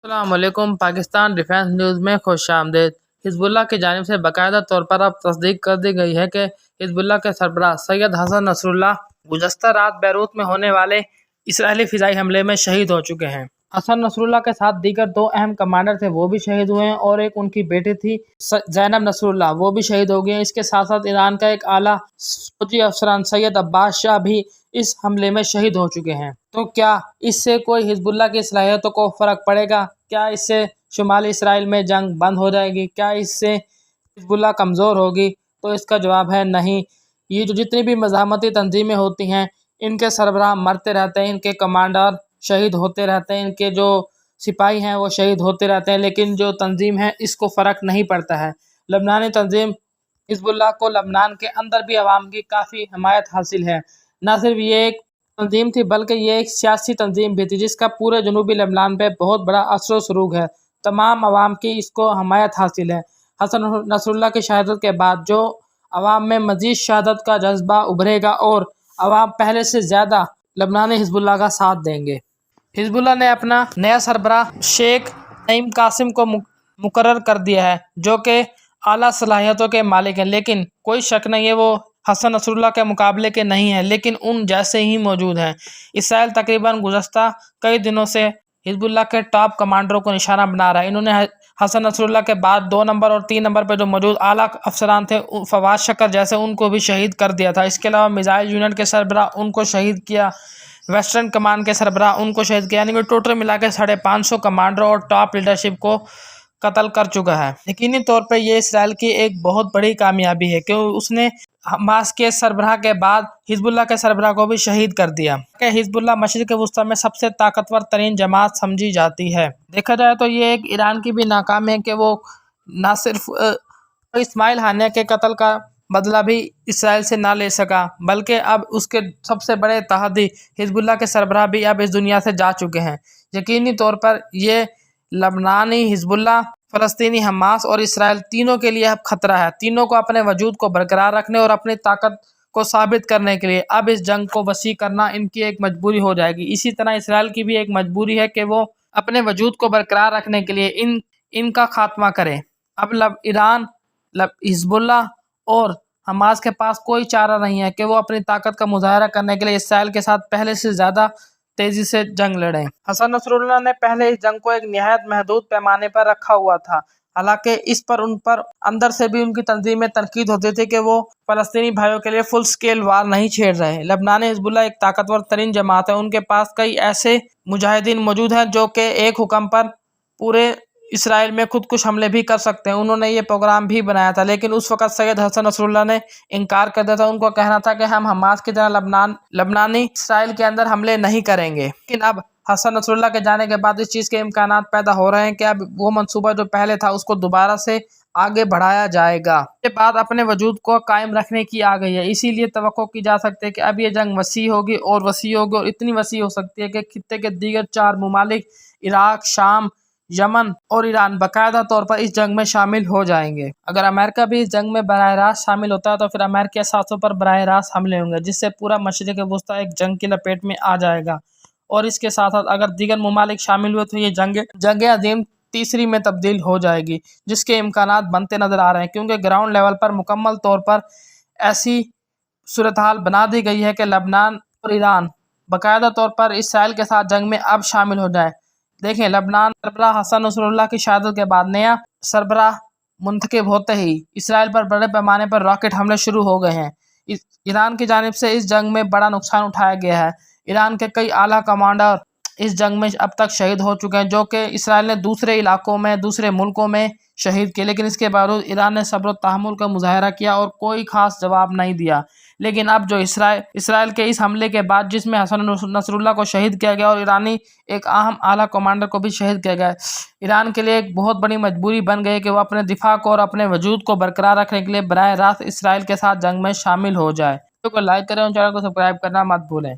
السلام علیکم۔ Pakistan defence news میں خوش آمدید۔ حزب اللہ کی جانب سے باقاعدہ طور پر اب تصدیق کر دی گئی ہے کہ حزب اللہ کے سربراہ سید حسن نصر اللہ گزشتہ رات بیروت میں ہونے والے اسرائیلی فضائی حملے میں شہید ہو چکے ہیں۔ حسن نصر اللہ کے ساتھ دیگر دو اہم کمانڈر تھے، وہ بھی شہید ہوئے ہیں، اور ایک ان کی بیٹی تھی زینب نصر اللہ، وہ بھی شہید ہو گئی ہیں۔ اس کے ساتھ ساتھ ایران کا ایک اعلیٰ فوجی افسران سید عباس شاہ بھی اس حملے میں شہید ہو چکے ہیں۔ تو کیا اس سے کوئی حزب اللہ کی صلاحیتوں کو فرق پڑے گا؟ کیا اس سے شمالی اسرائیل میں جنگ بند ہو جائے گی؟ کیا اس سے حزب اللہ کمزور ہوگی؟ تو اس کا جواب ہے نہیں۔ یہ جو جتنی بھی مزاحمتی تنظیمیں ہوتی ہیں، ان کے سربراہ مرتے رہتے ہیں، ان کے کمانڈر شہید ہوتے رہتے ہیں، ان کے جو سپاہی ہیں وہ شہید ہوتے رہتے ہیں، لیکن جو تنظیم ہے اس کو فرق نہیں پڑتا ہے۔ لبنانی تنظیم حزب اللہ کو لبنان کے اندر بھی عوام کی کافی حمایت حاصل ہے۔ نہ صرف یہ ایک تنظیم تھی بلکہ یہ ایک سیاسی تنظیم بھی تھی جس کا پورے جنوبی لبنان پہ بہت بڑا اثر و رسوخ ہے۔ تمام عوام کی اس کو حمایت حاصل ہے۔ حسن نصر اللہ کی شہادت کے بعد جو عوام میں مزید شہادت کا جذبہ ابھرے گا اور عوام پہلے سے زیادہ لبنانی حزب اللہ کا ساتھ دیں گے۔ حزب اللہ نے اپنا نیا سربراہ شیخ نعیم قاسم کو مقرر کر دیا ہے، جو کہ اعلیٰ صلاحیتوں کے مالک ہیں، لیکن کوئی شک نہیں ہے وہ حسن نصر اللہ کے مقابلے کے نہیں ہیں، لیکن ان جیسے ہی موجود ہیں۔ اسرائیل تقریباً گزشتہ کئی دنوں سے حزب اللہ کے ٹاپ کمانڈروں کو نشانہ بنا رہا ہے۔ انہوں نے حسن نصر اللہ کے بعد 2 نمبر اور 3 نمبر پہ جو موجود اعلیٰ افسران تھے، فواد شکر جیسے، ان کو بھی شہید کر دیا تھا۔ اس کے علاوہ میزائل یونٹ کے سربراہ ان کو شہید کیا، ویسٹرن کمان کے سربراہ ان کو شہید کیا، یعنی کہ ٹوٹل ملا کے 550 کمانڈروں اور ٹاپ لیڈرشپ کو قتل کر چکا ہے۔ یقینی طور پہ یہ اسرائیل کی ایک بہت بڑی کامیابی ہے کہ اس نے حماس کے سربراہ کے بعد حزب اللہ کے سربراہ کو بھی شہید کر دیا کہ حزب اللہ مشرق وسطیٰ میں سب سے طاقتور ترین جماعت سمجھی جاتی ہے۔ دیکھا جائے تو یہ ایک ایران کی بھی ناکامی ہے کہ وہ نہ صرف اسماعیل ہانیہ کے قتل کا بدلہ بھی اسرائیل سے نہ لے سکا، بلکہ اب اس کے سب سے بڑے اتحادی حزب اللہ کے سربراہ بھی اب اس دنیا سے جا چکے ہیں۔ یقینی طور پر یہ لبنانی حزب اللہ، فلسطینی حماس اور اسرائیل تینوں کے لیے اب خطرہ ہے۔ تینوں کو اپنے وجود کو برقرار رکھنے اور اپنی طاقت کو ثابت کرنے کے لیے اب اس جنگ کو وسیع کرنا ان کی ایک مجبوری ہو جائے گی۔ اسی طرح اسرائیل کی بھی ایک مجبوری ہے کہ وہ اپنے وجود کو برقرار رکھنے کے لیے ان کا خاتمہ کرے۔ اب ایران، حزب اللہ اور حماس کے پاس کوئی چارہ نہیں ہے کہ وہ اپنی طاقت کا مظاہرہ کرنے کے لیے اسرائیل کے ساتھ پہلے سے زیادہ تیزی سے جنگ لڑیں۔ حسن نصر اللہ نے پہلے اس جنگ کو ایک نہایت محدود پیمانے پر رکھا ہوا تھا، حالانکہ اس پر ان پر اندر سے بھی ان کی تنظیم میں تنقید ہوتی تھی کہ وہ فلسطینی بھائیوں کے لیے فل سکیل وار نہیں چھیڑ رہے۔ لبنانی حزب اللہ ایک طاقتور ترین جماعت ہے، ان کے پاس کئی ایسے مجاہدین موجود ہیں جو کہ ایک حکم پر پورے اسرائیل میں خودکش حملے بھی کر سکتے ہیں۔ انہوں نے یہ پروگرام بھی بنایا تھا، لیکن اس وقت سید حسن نصر اللہ نے انکار کر دیا تھا۔ ان کو کہنا تھا کہ ہم حماس کی طرح لبنانی اسرائیل کے اندر حملے نہیں کریں گے، لیکن اب حسن نصر اللہ کے جانے کے بعد اس چیز کے امکانات پیدا ہو رہے ہیں کہ اب وہ منصوبہ جو پہلے تھا اس کو دوبارہ سے آگے بڑھایا جائے گا۔ اس کے بعد اپنے وجود کو قائم رکھنے کی آ گئی ہے، اسی لیے توقع کی جا سکتی ہے کہ اب یہ جنگ وسیع ہوگی اور وسیع ہوگی، اور اتنی وسیع ہو سکتی ہے کہ خطے کے دیگر 4 ممالک عراق، شام، یمن اور ایران باقاعدہ طور پر اس جنگ میں شامل ہو جائیں گے۔ اگر امریکہ بھی اس جنگ میں براہ راست شامل ہوتا ہے تو پھر امریکی اثاثوں پر براہ راست حملے ہوں گے، جس سے پورا مشرق وسطیٰ ایک جنگ کی لپیٹ میں آ جائے گا، اور اس کے ساتھ ساتھ اگر دیگر ممالک شامل ہوئے تو یہ جنگ عظیم تیسری میں تبدیل ہو جائے گی، جس کے امکانات بنتے نظر آ رہے ہیں، کیونکہ گراؤنڈ لیول پر مکمل طور پر ایسی صورتحال بنا دی گئی ہے کہ لبنان اور ایران باقاعدہ طور پر اسرائیل کے ساتھ جنگ میں اب شامل ہو جائے۔ دیکھیں، لبنان سربراہ حسن نصر اللہ کی شہادت کے بعد نیا سربراہ منتخب ہوتے ہی اسرائیل پر بڑے پیمانے پر راکٹ حملے شروع ہو گئے ہیں۔ ایران کی جانب سے اس جنگ میں بڑا نقصان اٹھایا گیا ہے۔ ایران کے کئی اعلیٰ کمانڈر اس جنگ میں اب تک شہید ہو چکے ہیں، جو کہ اسرائیل نے دوسرے علاقوں میں، دوسرے ملکوں میں شہید کیے، لیکن اس کے باوجود ایران نے صبر و تحمل کا مظاہرہ کیا اور کوئی خاص جواب نہیں دیا۔ لیکن اب جو اسرائیل کے اس حملے کے بعد جس میں حسن نصر اللہ کو شہید کیا گیا اور ایرانی ایک اہم اعلیٰ کمانڈر کو بھی شہید کیا گیا، ایران کے لیے ایک بہت بڑی مجبوری بن گئی کہ وہ اپنے دفاع کو اور اپنے وجود کو برقرار رکھنے کے لیے براہ راست اسرائیل کے ساتھ جنگ میں شامل ہو جائے۔ ویڈیو کو لائک کریں اور چینل کو سبسکرائب کرنا مت بھولیں۔